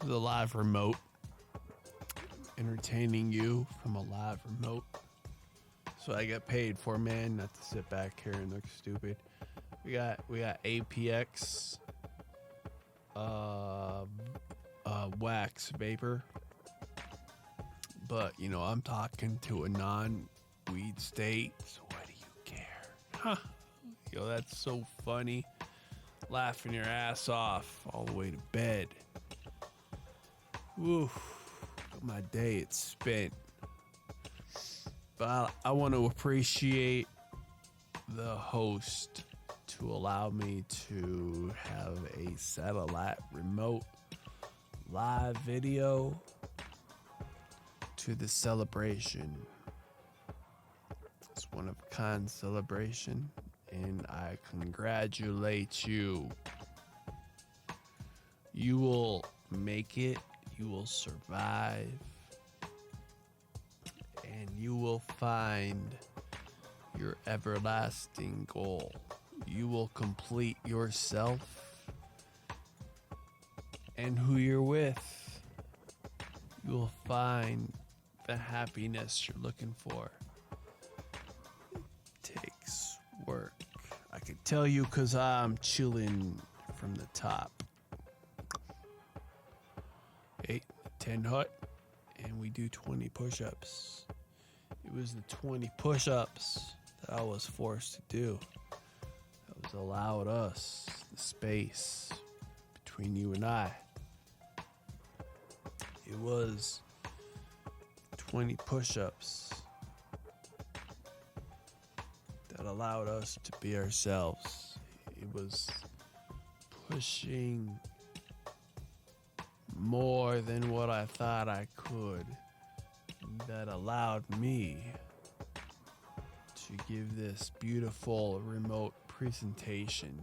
This is a live remote. Entertaining you from a live remote. So I get paid for, man, not to sit back here and look stupid. We got APX wax vapor. But, I'm talking to a non-weed state, so why do you care? Huh. That's so funny. Laughing your ass off all the way to bed. Woo. My day it's spent. But I want to appreciate the host to allow me to have a satellite remote live video to the celebration. It's one of a kind celebration, and I congratulate you. You will make it, you will survive, and you will find your everlasting goal. You will complete yourself and who you're with. You will find the happiness you're looking for. It takes work. I can tell you because I'm chilling from the top. 8, 10 hut, and we do 20 push-ups. It was the 20 push-ups that I was forced to do that was allowed us the space between you and I. It was 20 push-ups that allowed us to be ourselves. It was pushing more than what I thought I could that allowed me to give this beautiful remote presentation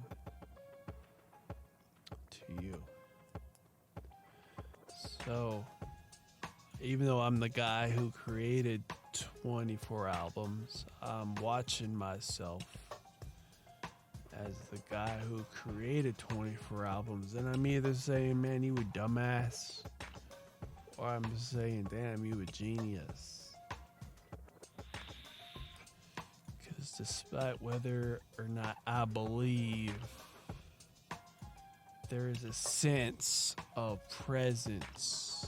to you. So, even though I'm the guy who created 24 albums, I'm watching myself as the guy who created 24 albums, and I'm either saying, man, you a dumbass, or I'm just saying, damn, you a genius. Because despite whether or not I believe, there is a sense of presence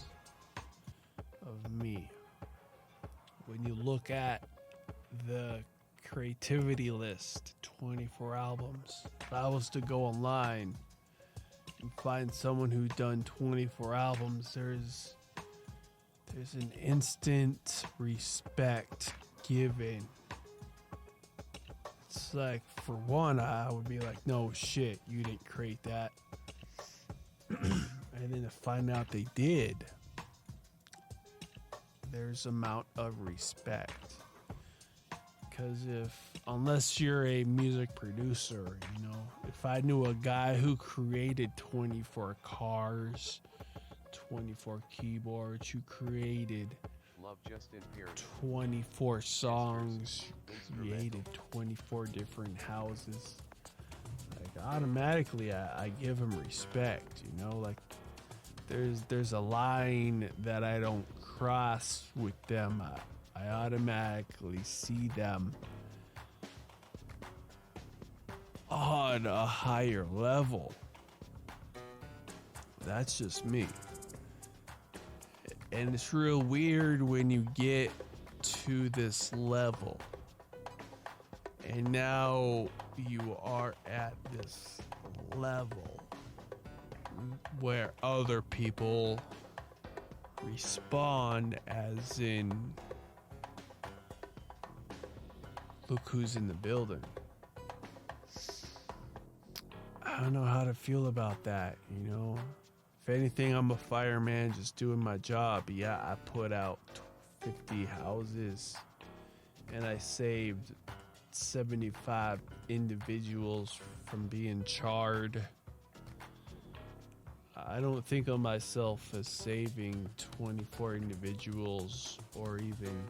of me. When you look at the creativity list, 24 albums. If I was to go online and find someone who's done 24 albums, there's an instant respect given. It's like, for one, I would be like, no shit, you didn't create that. And then to find out they did, there's amount of respect. Because unless you're a music producer, if I knew a guy who created 24 cars, 24 keyboards, who created 24 songs, created 24 different houses, like automatically I give him respect, like there's a line that I don't cross with them. I automatically see them on a higher level. That's just me. And it's real weird when you get to this level. And now you are at this level where other people respond as in, look who's in the building. I don't know how to feel about that, If anything, I'm a fireman just doing my job. Yeah, I put out 50 houses and I saved 75 individuals from being charred. I don't think of myself as saving 24 individuals or even,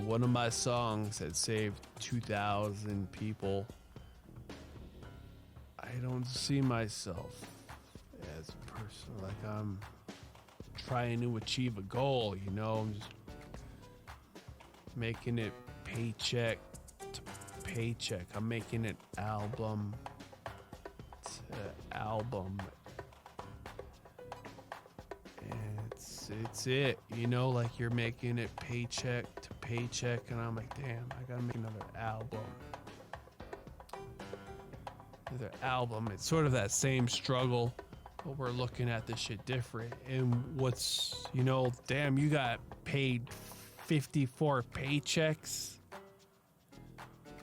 one of my songs that saved 2,000 people. I don't see myself as a person. Like I'm trying to achieve a goal, you know, I'm just making it paycheck to paycheck. I'm making it album to album. And it's it, you know, like you're making it paycheck to paycheck, and I'm like, damn, I gotta make another album. Another album. It's sort of that same struggle, but we're looking at this shit different. And what's, you know, damn, you got paid 54 paychecks.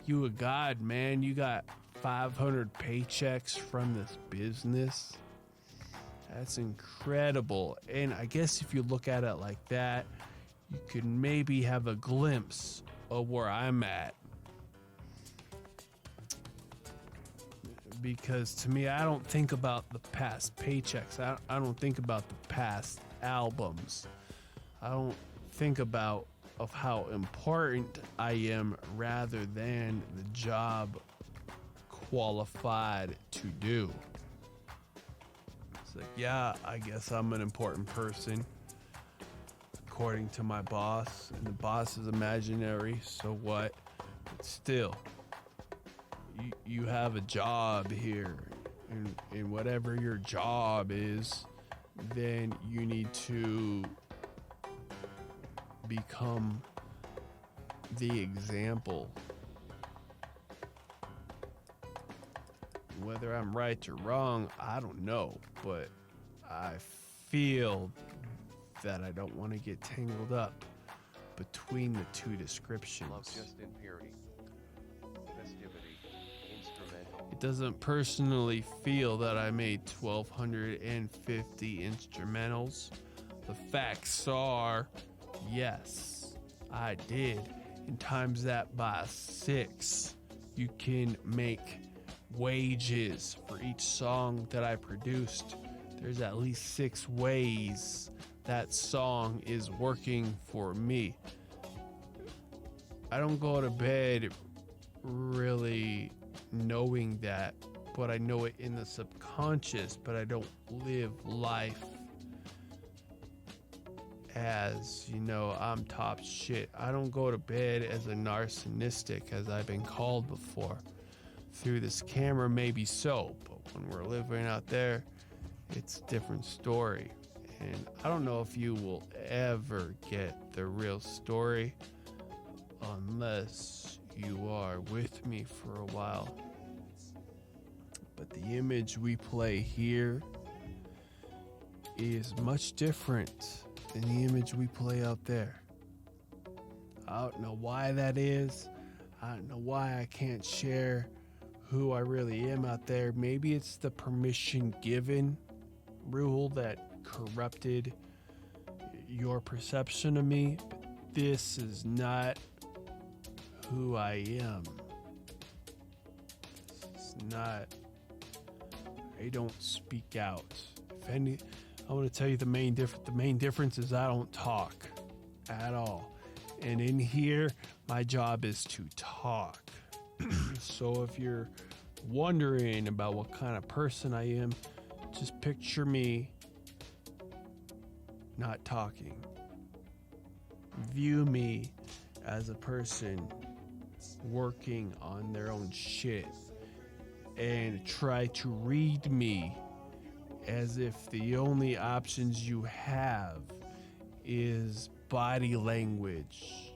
You a god, man. You got 500 paychecks from this business. That's incredible. And I guess if you look at it like that, you could maybe have a glimpse of where I'm at. Because to me, I don't think about the past paychecks. I don't think about the past albums. I don't think about of how important I am rather than the job qualified to do. It's like, yeah, I guess I'm an important person according to my boss, and the boss is imaginary, so what? But still, you have a job here, and whatever your job is, then you need to become the example. Whether I'm right or wrong, I don't know, but I feel that I don't want to get tangled up between the two descriptions. Love just impurity. Festivity. Instrumental. It doesn't personally feel that I made 1,250 instrumentals. The facts are, yes, I did. And times that by 6, you can make wages for each song that I produced. There's at least 6 ways that song is working for me. I don't go to bed really knowing that, but I know it in the subconscious, but I don't live life as, you know, I'm top shit. I don't go to bed as a narcissistic, as I've been called before. Through this camera, maybe so, but when we're living out there, it's a different story. And I don't know if you will ever get the real story unless you are with me for a while. But the image we play here is much different than the image we play out there. I don't know why that is. I don't know why I can't share who I really am out there. Maybe it's the permission given rule that corrupted your perception of me, but this is not who I am. This is not, I don't speak out. If any, I want to tell you the main difference is I don't talk at all. And in here, my job is to talk. So if you're wondering about what kind of person I am, just picture me not talking. View me as a person working on their own shit, and try to read me as if the only options you have is body language.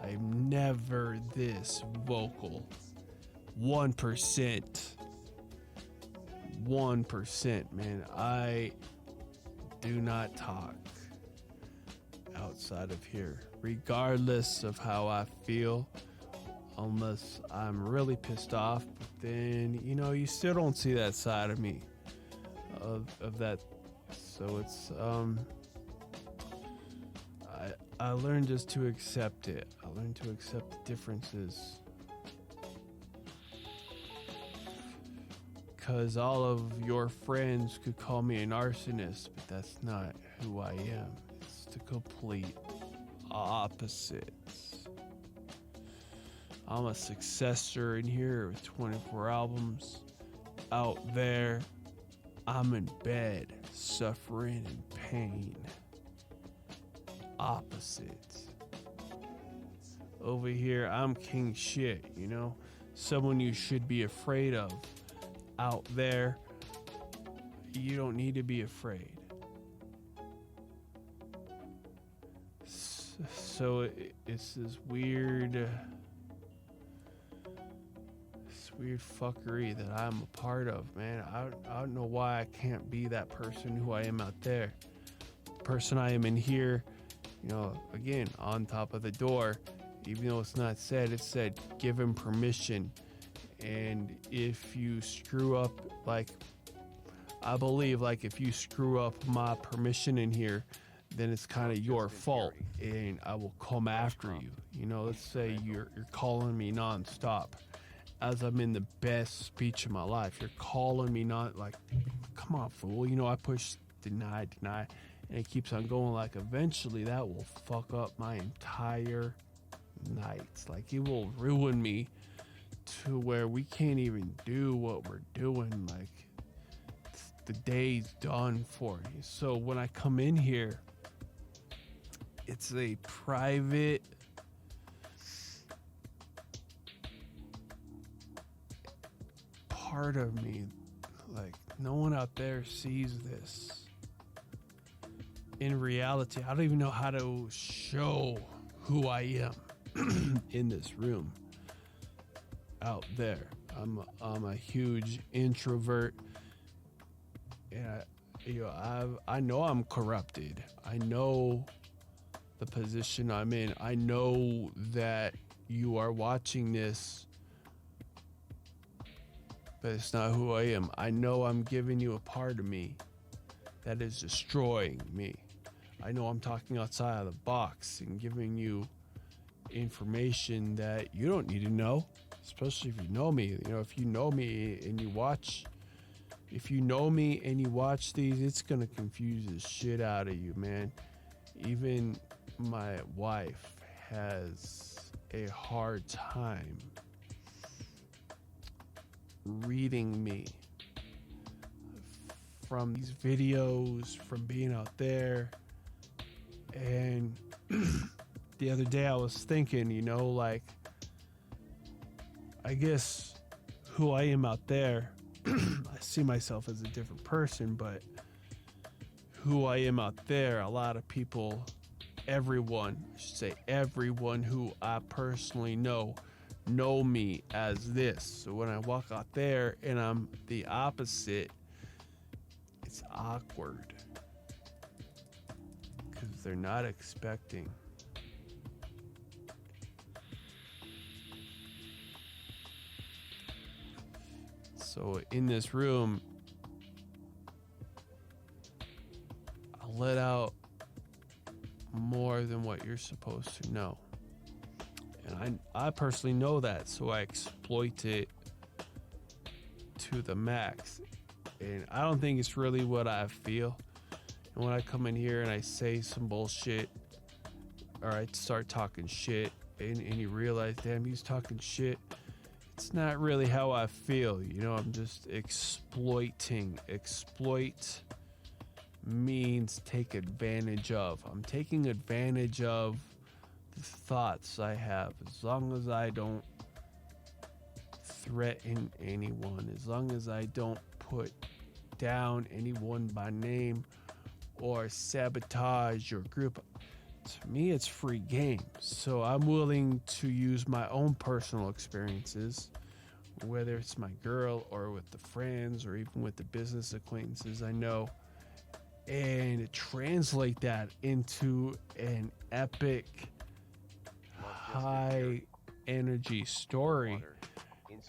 I'm never this vocal. 1%. 1%, man. I do not talk outside of here, regardless of how I feel, unless I'm really pissed off. But then, you know, you still don't see that side of me, of that. So it's, I learned just to accept it. I learned to accept the differences. Because all of your friends could call me a narcissist, but that's not who I am. It's the complete opposites. I'm a successor in here with 24 albums. Out there, I'm in bed, suffering in pain. Opposite. Over here, I'm king shit, you know? Someone you should be afraid of. Out there, you don't need to be afraid. So it's this weird fuckery that I'm a part of, man. I don't know why I can't be that person who I am out there. The person I am in here, you know, again, on top of the door, even though it's not said, it said give him permission. And if you screw up, like, I believe, like, if you screw up my permission in here, then it's kind of your fault, and I will come after you. You know, let's say you're calling me nonstop as I'm in the best speech of my life. You're calling me not like, come on, fool. You know, I push deny, and it keeps on going. Like, eventually that will fuck up my entire night. Like, it will ruin me to where we can't even do what we're doing. Like, the day's done for me. So when I come in here, it's a private part of me. Like, no one out there sees this. In reality, I don't even know how to show who I am in this room. Out there, I'm a huge introvert, and I know I'm corrupted. I know the position I'm in. I know that you are watching this, but it's not who I am. I know I'm giving you a part of me that is destroying me. I know I'm talking outside of the box and giving you information that you don't need to know, especially if you know me. You know, if you know me and you watch, if you know me and you watch these, it's gonna confuse the shit out of you, man. Even my wife has a hard time reading me from these videos, from being out there. And the other day I was thinking, you know, like, I guess who I am out there, I see myself as a different person, but who I am out there, a lot of people, everyone, I should say everyone who I personally know me as this. So when I walk out there and I'm the opposite, it's awkward because they're not expecting. So in this room, I let out more than what you're supposed to know. And I personally know that, so I exploit it to the max. And I don't think it's really what I feel. And when I come in here and I say some bullshit, or I start talking shit, and you realize, damn, he's talking shit, it's not really how I feel. You know, I'm just exploiting. Exploit means take advantage of. I'm taking advantage of the thoughts I have. As long as I don't threaten anyone, as long as I don't put down anyone by name or sabotage your group, to me it's free game. So I'm willing to use my own personal experiences, whether it's my girl or with the friends or even with the business acquaintances I know, and translate that into an epic high energy story.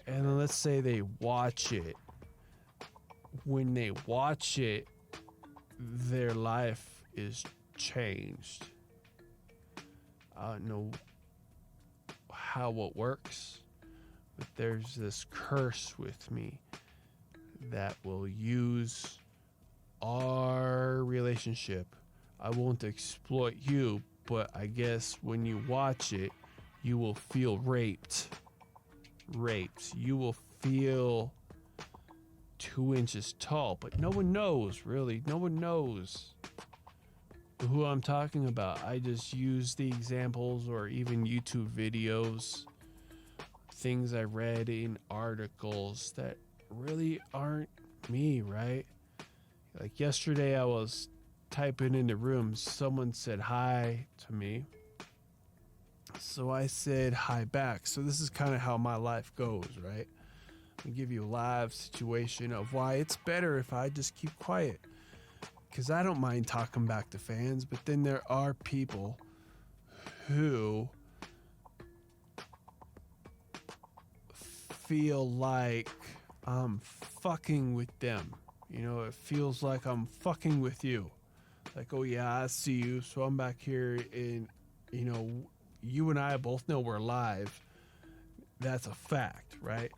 And then let's say they watch it. When they watch it, their life is changed. I don't know how it works, but there's this curse with me that will use our relationship. I won't exploit you, but I guess when you watch it, you will feel raped. You will feel 2 inches tall, but no one knows, really. No one knows who I'm talking about. I just use the examples or even YouTube videos, things I read in articles that really aren't me, right? Like yesterday, I was typing in the room, someone said hi to me. So I said hi back. So this is kind of how my life goes, right? I give you a live situation of why it's better if I just keep quiet. Because I don't mind talking back to fans, but then there are people who feel like I'm fucking with them. You know, it feels like I'm fucking with you. Like, oh yeah, I see you, so I'm back here and, you know, you and I both know we're live. That's a fact, right?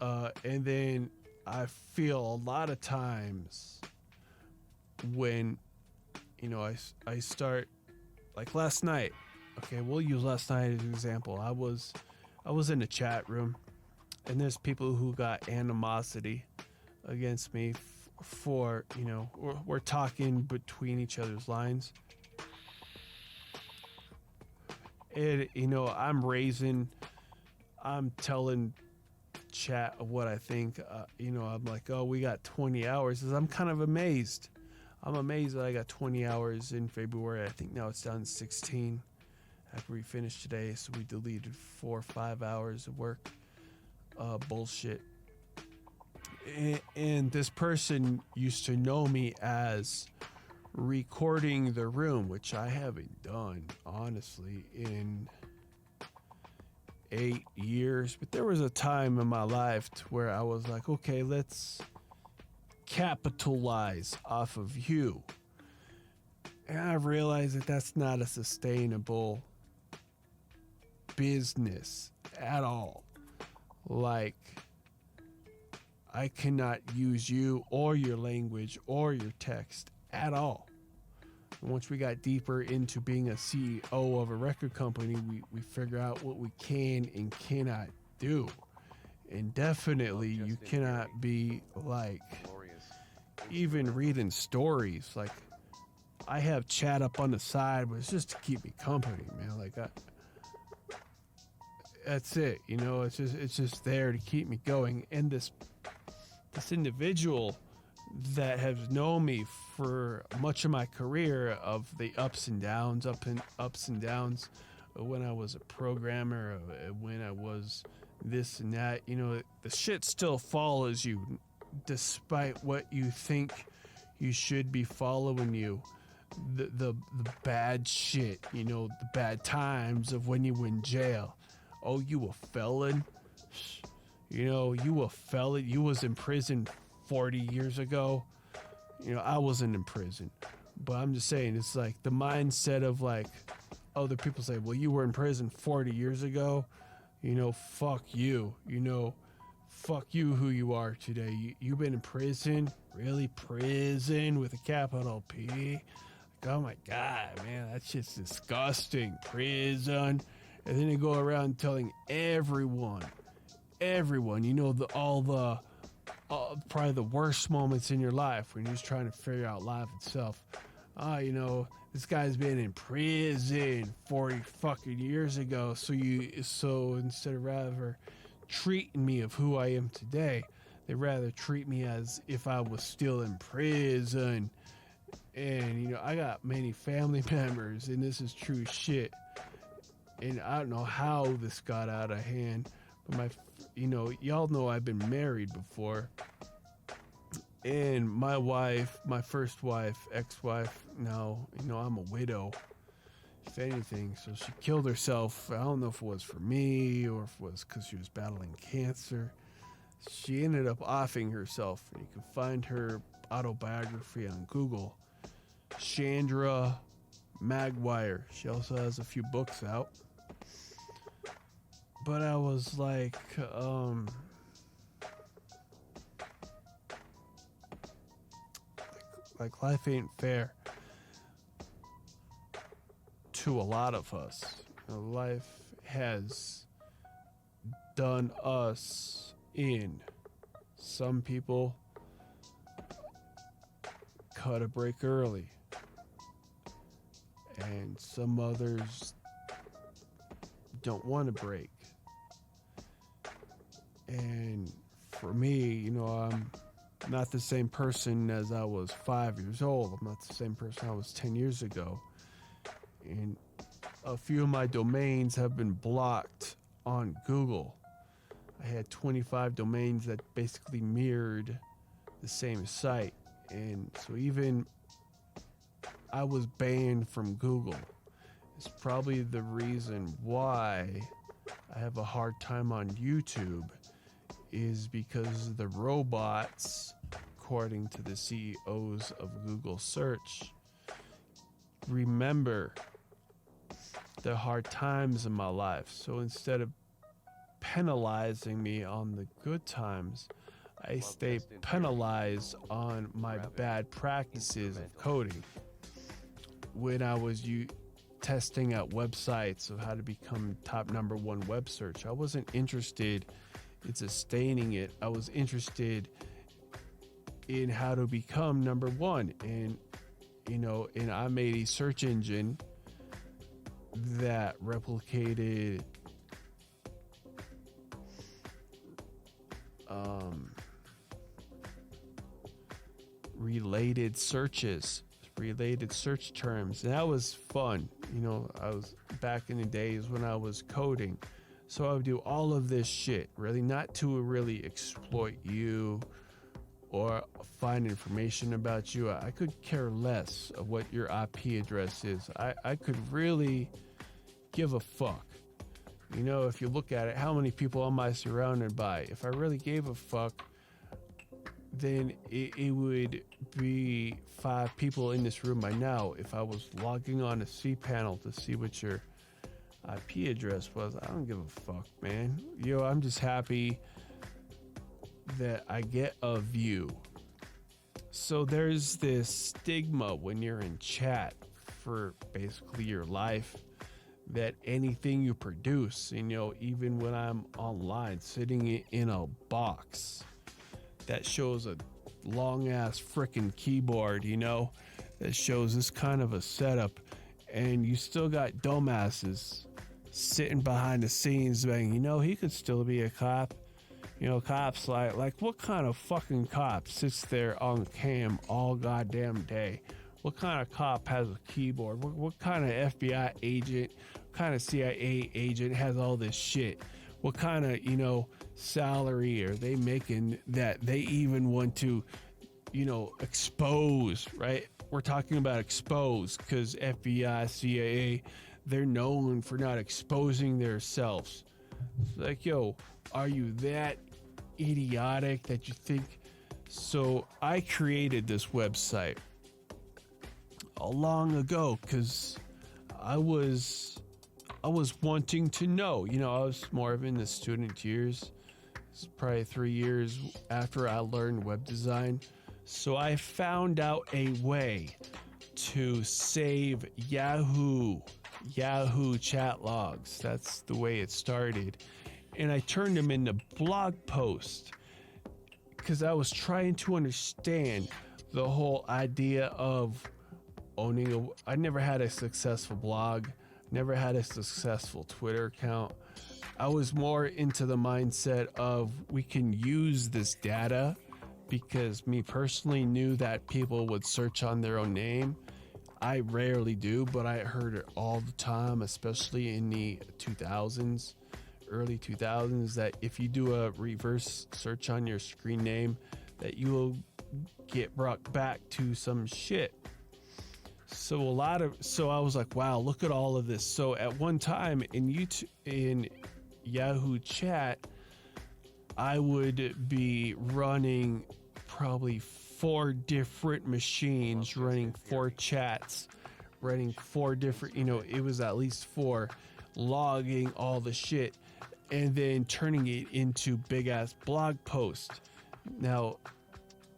And then I feel a lot of times when, you know, I start, like last night, okay, we'll use last night as an example. I was in a chat room, and there's people who got animosity against me for, you know, we're talking between each other's lines. And, you know, I'm telling chat of what I think. You know, I'm like, oh, we got 20 hours. I'm kind of amazed. I'm amazed that I got 20 hours in February. I think now it's down to 16 after we finished today. So we deleted 4 or 5 hours of work. Bullshit. And this person used to know me as recording the room, which I haven't done, honestly, in 8 years. But there was a time in my life where I was like, okay, let's capitalize off of you. And I realized that that's not a sustainable business at all. Like, I cannot use you or your language or your text at all. And once we got deeper into being a CEO of a record company, we figure out what we can and cannot do. And definitely you cannot be like even reading stories. Like, I have chat up on the side, but it's just to keep me company, man. Like, that's it. You know, it's just there to keep me going. And this individual that has known me for much of my career, of the ups and downs, when I was a programmer, when I was this and that, you know, the shit still follows you despite what you think you should be following you. The bad shit, you know, the bad times of when you were in jail. Oh, you a felon? You know, you a felon. You was in prison 40 years ago. You know, I wasn't in prison. But I'm just saying, it's like the mindset of like, other people say, well, you were in prison 40 years ago. You know, fuck you. You know, fuck you who you are today. You've been in prison? Really? Prison with a capital P? Like, oh my God, man, that shit's disgusting. Prison. And then they go around telling everyone, you know, probably the worst moments in your life when you're just trying to figure out life itself. You know, this guy's been in prison 40 fucking years ago. So instead of rather treating me of who I am today, they rather treat me as if I was still in prison. And, you know, I got many family members, and this is true shit. And I don't know how this got out of hand, but y'all know I've been married before. And my wife, my first wife, ex-wife, now, you know, I'm a widow, if anything. So she killed herself. I don't know if it was for me or if it was because she was battling cancer. She ended up offing herself. And you can find her autobiography on Google. Chandra Maguire. She also has a few books out. But I was like, life ain't fair to a lot of us. You know, life has done us in. Some people cut a break early. And some others don't want to break. And for me, I'm not the same person as I was 5 years old. I'm not the same person I was 10 years ago. And a few of my domains have been blocked on Google. I had 25 domains that basically mirrored the same site. And so even I was banned from Google. It's probably the reason why I have a hard time on YouTube, is because the robots, according to the CEOs of Google Search, remember the hard times in my life. So instead of penalizing me on the good times, I stay penalized on my bad practices of coding. When I was testing out websites of how to become top #1 web search, I wasn't interested in sustaining it. I was interested in how to become #1. And I made a search engine that replicated related search terms. And that was fun. I was back in the days when I was coding. So I would do all of this shit, really not to really exploit you or find information about you. I could care less of what your IP address is. I could really give a fuck. If you look at it, how many people am I surrounded by? If I really gave a fuck, then it would be 5 people in this room by now. If I was logging on a cPanel to see what your IP address was, I don't give a fuck, man. I'm just happy that I get a view. So there's this stigma when you're in chat for basically your life, that anything you produce, even when I'm online sitting in a box that shows a long ass freaking keyboard, that shows this kind of a setup, and you still got dumbasses sitting behind the scenes saying, he could still be a cop. Cops like what kind of fucking cop sits there on cam all goddamn day? What kind of cop has a keyboard? What kind of FBI agent, what kind of CIA agent has all this shit? What kind of, salary are they making that they even want to, expose, right? We're talking about expose, because FBI, CIA, they're known for not exposing themselves. It's like, are you that idiotic that you think? So I created this website long ago because I was wanting to know. I was more of in the student years. It's probably 3 years after I learned web design. So I found out a way to save Yahoo chat logs. That's the way it started. And I turned them into blog posts because I was trying to understand the whole idea of owning I never had a successful blog, never had a successful Twitter account. I was more into the mindset of we can use this data, because me personally knew that people would search on their own name. I rarely do, but I heard it all the time, especially in the 2000s, early 2000s, that if you do a reverse search on your screen name, that you will get brought back to some shit. So I was like, wow, look at all of this. So at one time in Yahoo Chat, I would be running probably 4 different machines, running 4 chats, running 4 different, it was at least 4, logging all the shit, and then turning it into big ass blog posts. Now,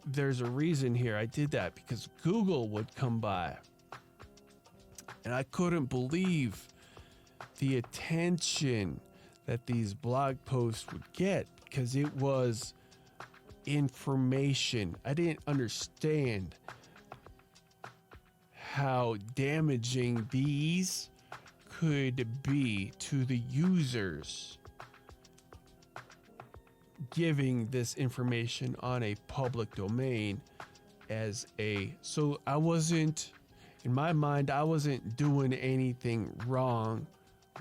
there's a reason here. I did that because Google would come by, and I couldn't believe the attention that these blog posts would get, because it was information. I didn't understand how damaging these could be to the users giving this information on a public domain so I wasn't, in my mind, I wasn't doing anything wrong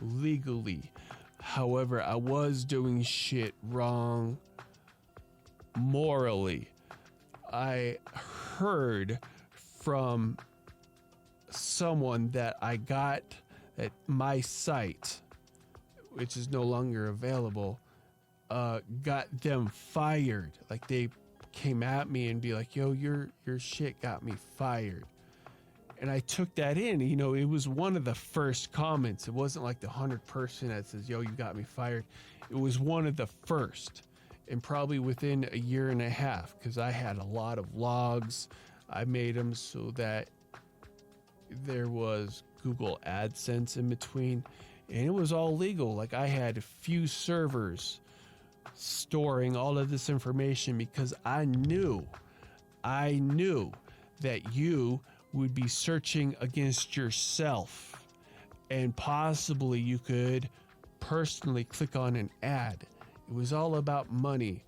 legally. However, I was doing shit wrong morally. I heard from someone that I got that my site, which is no longer available, got them fired. Like, they came at me and be like, yo, your shit got me fired. And I took that in. You know, it was one of the first comments. It wasn't like the 100th person that says, yo, you got me fired. It was one of the first, and probably within a year and a half, because I had a lot of logs. I made them so that there was Google AdSense in between, and it was all legal. Like, I had a few servers storing all of this information because I knew that you would be searching against yourself, and possibly you could personally click on an ad. It was all about money.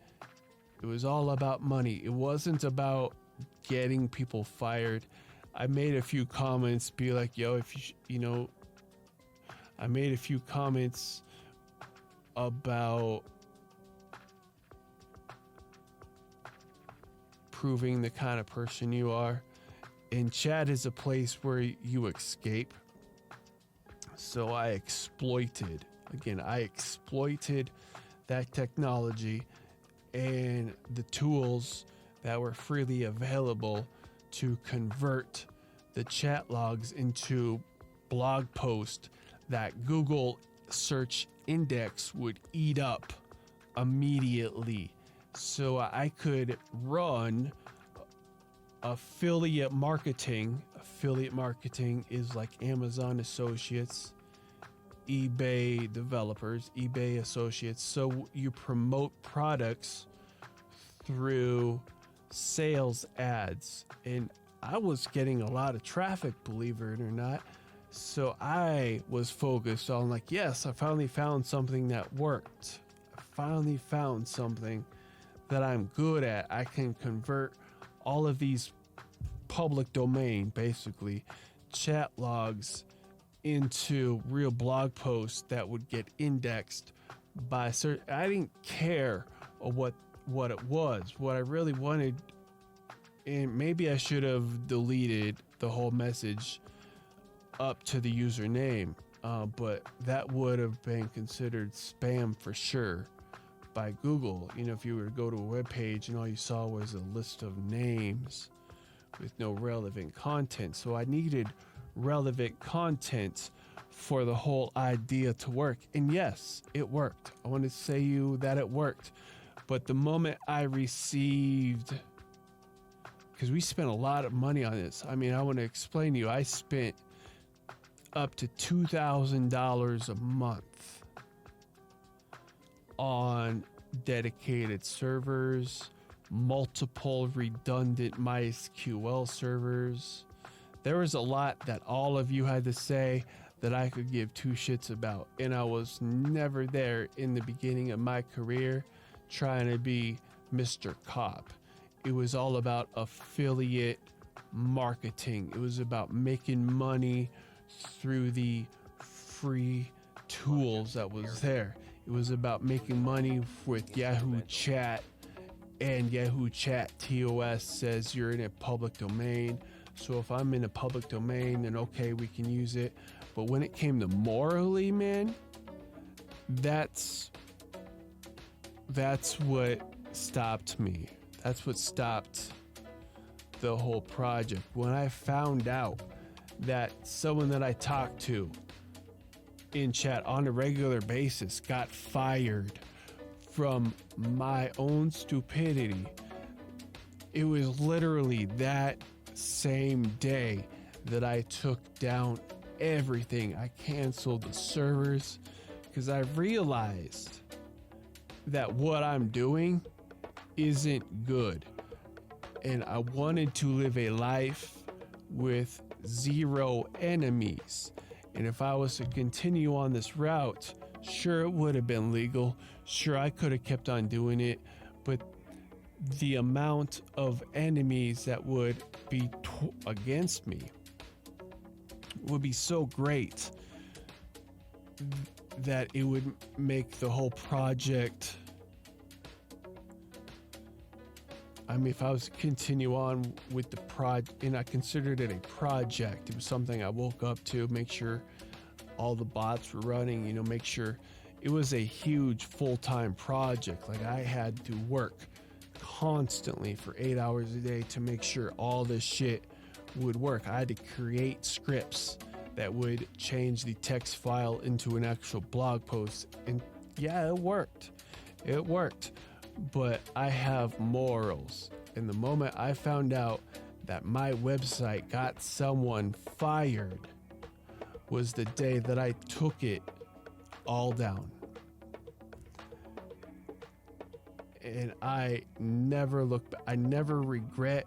It was all about money. It wasn't about getting people fired. I made a few comments, be like, yo, if I made a few comments about proving the kind of person you are. And chat is a place where you escape. So I exploited that technology and the tools that were freely available to convert the chat logs into blog posts that Google search index would eat up immediately. So I could run affiliate marketing. Affiliate marketing is like Amazon associates, eBay developers, eBay associates. So you promote products through sales ads. And I was getting a lot of traffic, believe it or not. So I was focused on, like, yes, I finally found something that worked. I finally found something that I'm good at. I can convert all of these public domain, basically chat logs, into real blog posts that would get indexed by search. I didn't care what it was. What I really wanted, and maybe I should have deleted the whole message up to the username, but that would have been considered spam for sure by Google. You know, if you were to go to a web page and all you saw was a list of names with no relevant content. So I needed relevant content for the whole idea to work. And yes, it worked. I want to say you that it worked. But the moment I received, because we spent a lot of money on this. I mean, I want to explain to you, I spent up to $2,000 a month on dedicated servers, multiple redundant MySQL servers. There was a lot that all of you had to say that I could give two shits about. And I was never there in the beginning of my career trying to be Mr. Cop. It was all about affiliate marketing. It was about making money through the free tools that was there. It was about making money with Yahoo Chat, and Yahoo Chat TOS says you're in a public domain. So if I'm in a public domain, then okay, we can use it. But when it came to morally, man, that's what stopped me. That's what stopped the whole project. When I found out that someone that I talked to in chat on a regular basis got fired from my own stupidity, it was literally that same day that I took down everything. I canceled the servers because I realized that what I'm doing isn't good, and I wanted to live a life with 0 enemies. And if I was to continue on this route, sure, it would have been legal. Sure, I could have kept on doing it. But the amount of enemies that would be against me would be so great that it would make the whole project. I mean, if I was to continue on with the project, and I considered it a project, it was something I woke up to, make sure all the bots were running, you know, make sure it was a huge full-time project. Like, I had to work constantly for 8 hours a day to make sure all this shit would work. I had to create scripts that would change the text file into an actual blog post. And yeah, it worked. It worked. But I have morals. And the moment I found out that my website got someone fired was the day that I took it all down. And I never look back. I never regret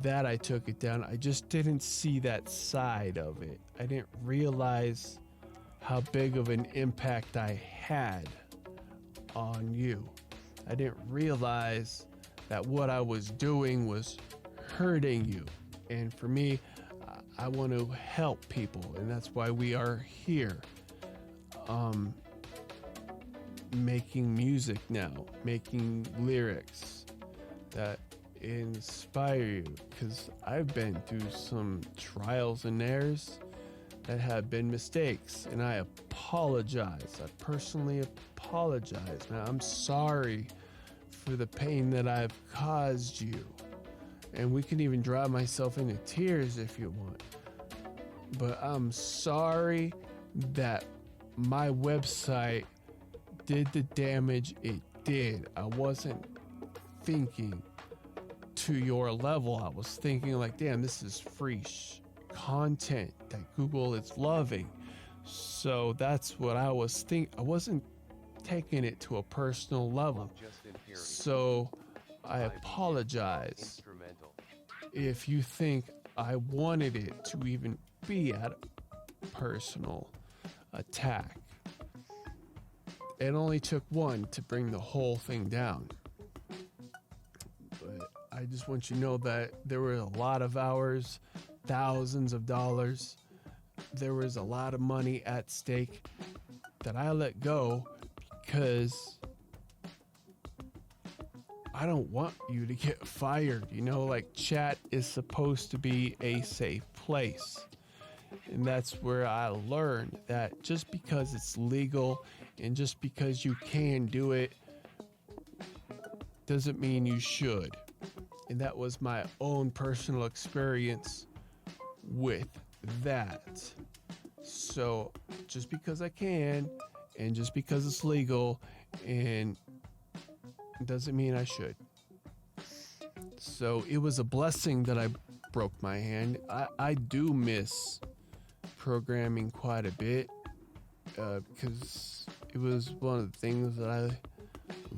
that I took it down. I just didn't see that side of it. I didn't realize how big of an impact I had on you. I didn't realize that what I was doing was hurting you. And for me, I want to help people, and that's why we are here. Making music now, making lyrics that inspire you, because I've been through some trials and errors that have been mistakes, and I apologize. I personally apologize. Now, I'm sorry for the pain that I've caused you, and we can even drive myself into tears if you want, but I'm sorry that my website did the damage it did. I wasn't thinking to your level. I was thinking like, damn, this is free content that Google is loving. So that's what I was thinking. I wasn't taking it to a personal level. So I apologize if you think I wanted it to even be at a personal attack. It only took one to bring the whole thing down. But I just want you to know that there were a lot of hours, thousands of dollars. There was a lot of money at stake that I let go because I don't want you to get fired. You know, like, chat is supposed to be a safe place. And that's where I learned that just because it's legal and just because you can do it doesn't mean you should. And that was my own personal experience with that. So just because I can and just because it's legal and doesn't mean I should. So it was a blessing that I broke my hand. I do miss programming quite a bit because it was one of the things that I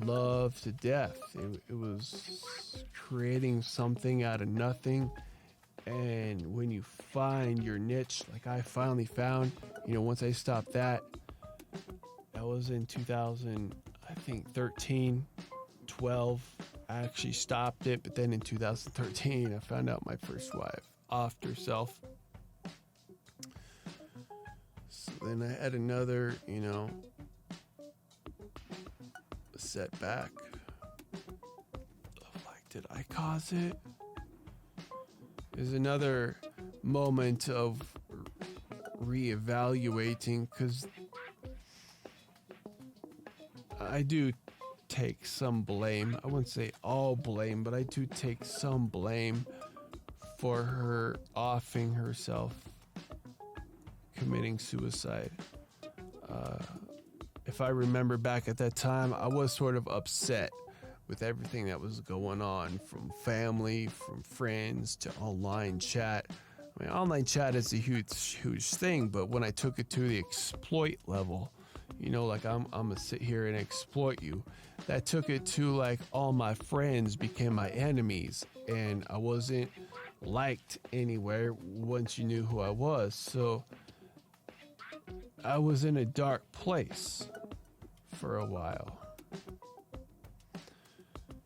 loved to death. It was creating something out of nothing. And when you find your niche, like I finally found, you know, once I stopped that was in 2013, 12. I actually stopped it, but then in 2013, I found out my first wife offed herself. So then I had another, you know, setback. Like, did I cause it? There's another moment of reevaluating, because I do take some blame. I wouldn't say all blame, but I do take some blame for her offing herself, committing suicide. If I remember back at that time, I was sort of upset with everything that was going on, from family, from friends, to online chat. I mean, online chat is a huge thing, but when I took it to the exploit level, you know, like I'm gonna sit here and exploit you, that took it to like all my friends became my enemies, and I wasn't liked anywhere once you knew who I was. So I was in a dark place for a while.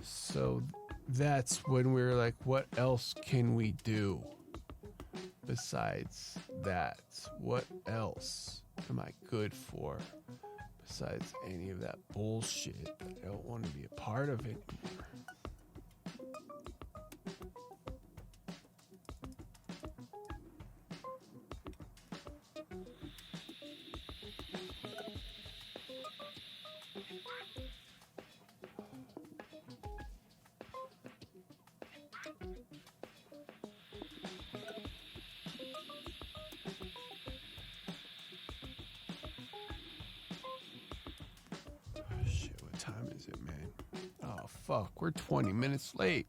So that's when we were like, what else can we do besides that? What else am I good for besides any of that bullshit? I don't want to be a part of it anymore. Shit, what time is it, man? Oh, fuck, we're 20 minutes late.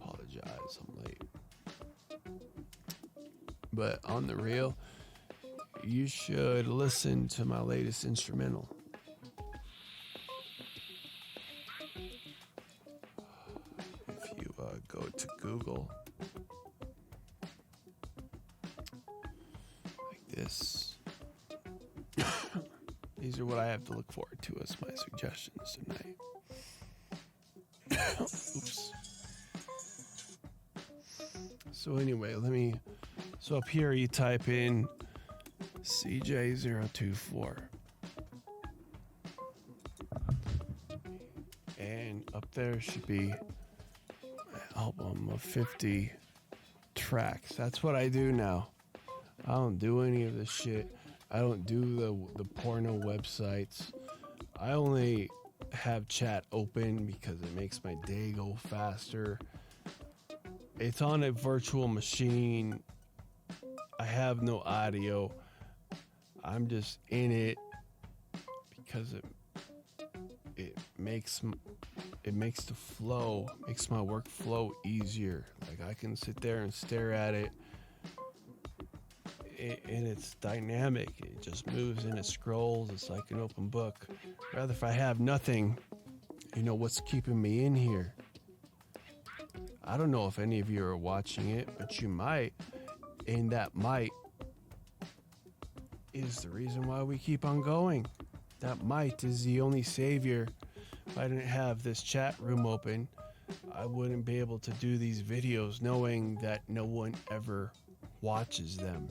Apologize, I'm late. But on the real, you should listen to my latest instrumental. If you go to Google, like this, these are what I have to look forward to as my suggestions tonight. Oops. So anyway, so up here you type in CJ024. And up there should be an album of 50 tracks. That's what I do now. I don't do any of this shit. I don't do the porno websites. I only have chat open because it makes my day go faster. It's on a virtual machine. I have no audio. I'm just in it because it makes the flow, makes my work flow easier. Like I can sit there and stare at it, and it's dynamic. It just moves and it scrolls. It's like an open book. Rather, if I have nothing, what's keeping me in here? I don't know if any of you are watching it, but you might, and that might is the reason why we keep on going. That might is the only savior. If I didn't have this chat room open, I wouldn't be able to do these videos knowing that no one ever watches them.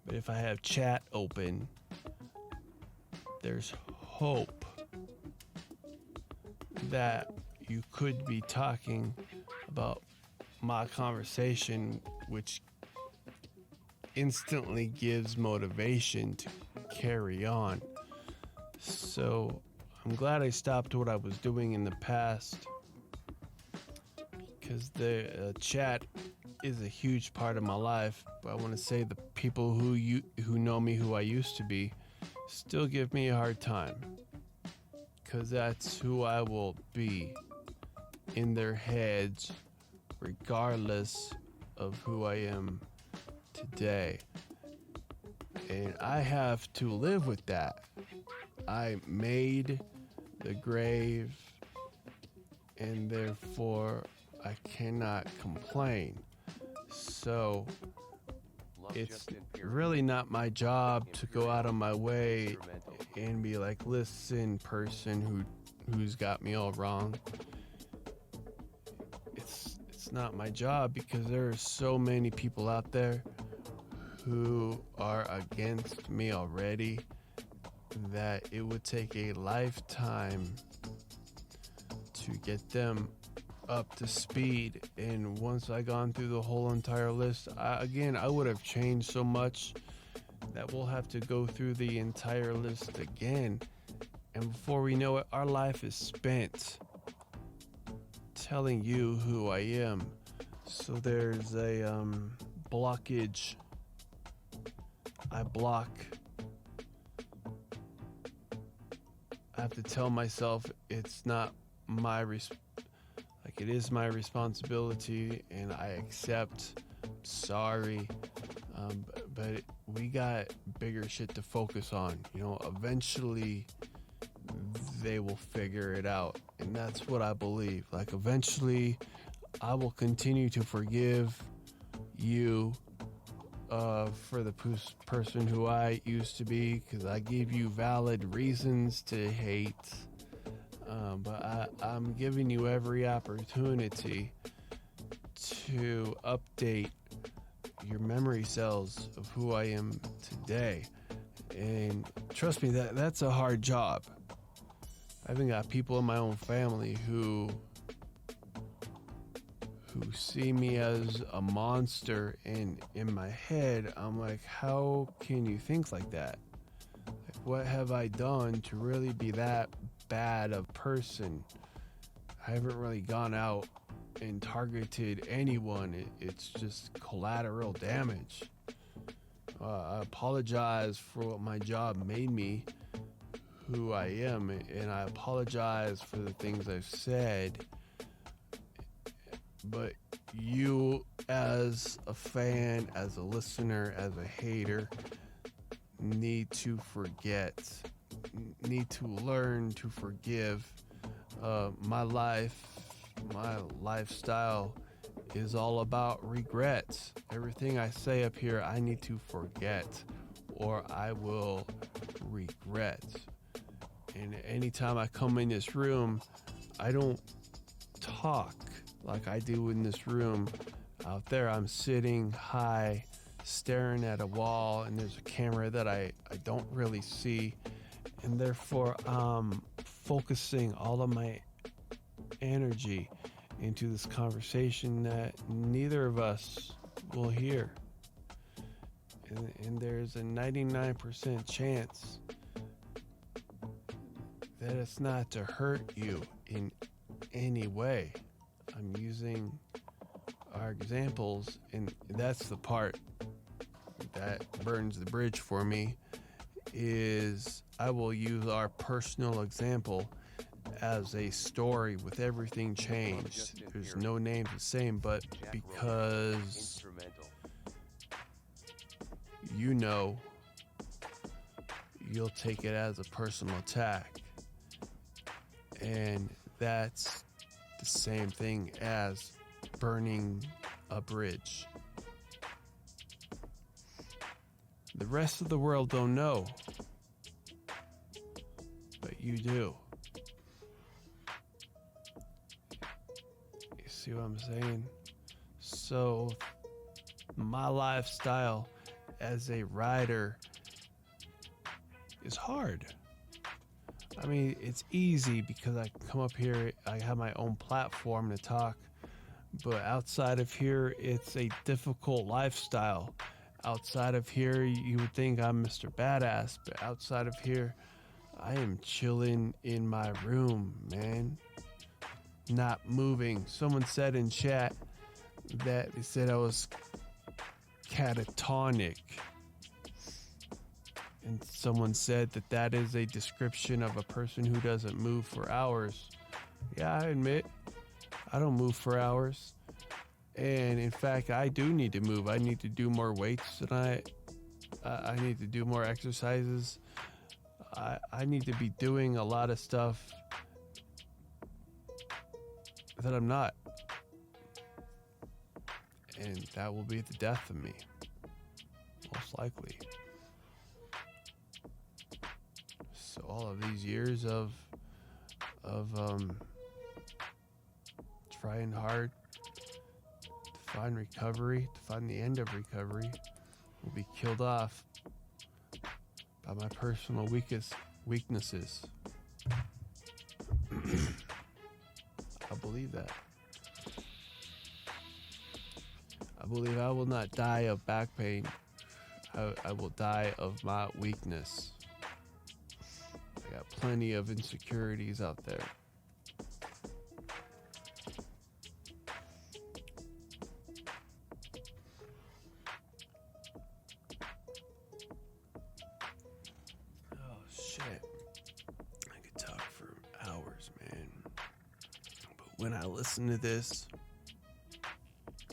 But if I have chat open, there's hope that you could be talking about my conversation, which instantly gives motivation to carry on. So I'm glad I stopped what I was doing in the past, because the chat is a huge part of my life. But I want to say the people who know me, who I used to be, still give me a hard time, because that's who I will be in their heads, regardless of who I am today. And I have to live with that. I made the grave, and therefore I cannot complain. So it's really not my job to go out of my way and be like, listen, person who's got me all wrong. It's not my job, because there are so many people out there who are against me already that it would take a lifetime to get them up to speed. And once I gone through the whole entire list, I would have changed so much that we'll have to go through the entire list again. And before we know it, our life is spent telling you who I am. So there's a blockage. I have to tell myself it's not my Like, it is my responsibility, and I accept. Sorry, but we got bigger shit to focus on. Eventually they will figure it out, and that's what I believe. Like, eventually I will continue to forgive you for the person who I used to be, because I gave you valid reasons to hate. But I'm giving you every opportunity to update your memory cells of who I am today. And trust me, that's a hard job. I even got people in my own family who see me as a monster, and in my head I'm like, how can you think like that? Like, what have I done to really be that bad a person? I haven't really gone out and targeted anyone. It's just collateral damage. I apologize for what my job made me who I am, and I apologize for the things I've said. But you, as a fan, as a listener, as a hater, need to forget, need to learn to forgive. My lifestyle is all about regrets. Everything I say up here, I need to forget, or I will regret. And anytime I come in this room, I don't talk like I do in this room. Out there, I'm sitting high, staring at a wall, and there's a camera that I don't really see, and therefore I'm focusing all of my energy into this conversation that neither of us will hear. And there's a 99% chance that it's not to hurt you in any way. I'm using our examples, and that's the part that burns the bridge for me, is I will use our personal example as a story with everything changed. There's no name the same, but because you'll take it as a personal attack. And that's the same thing as burning a bridge. The rest of the world don't know, but you do. You see what I'm saying? So my lifestyle as a writer is hard. I mean, it's easy because I come up here, I have my own platform to talk, but outside of here, it's a difficult lifestyle. Outside of here, you would think I'm Mr. Badass, but outside of here, I am chilling in my room, man. Not moving. Someone said in chat that they said I was catatonic. And someone said that is a description of a person who doesn't move for hours. Yeah, I admit, I don't move for hours. And in fact, I do need to move. I need to do more weights tonight. I need to do more exercises. I need to be doing a lot of stuff that I'm not. And that will be the death of me. Most likely. So all of these years of trying hard to find recovery, to find the end of recovery, will be killed off by my personal weaknesses. I believe that. I believe I will not die of back pain. I will die of my weakness. I got plenty of insecurities out there. when I listen to this,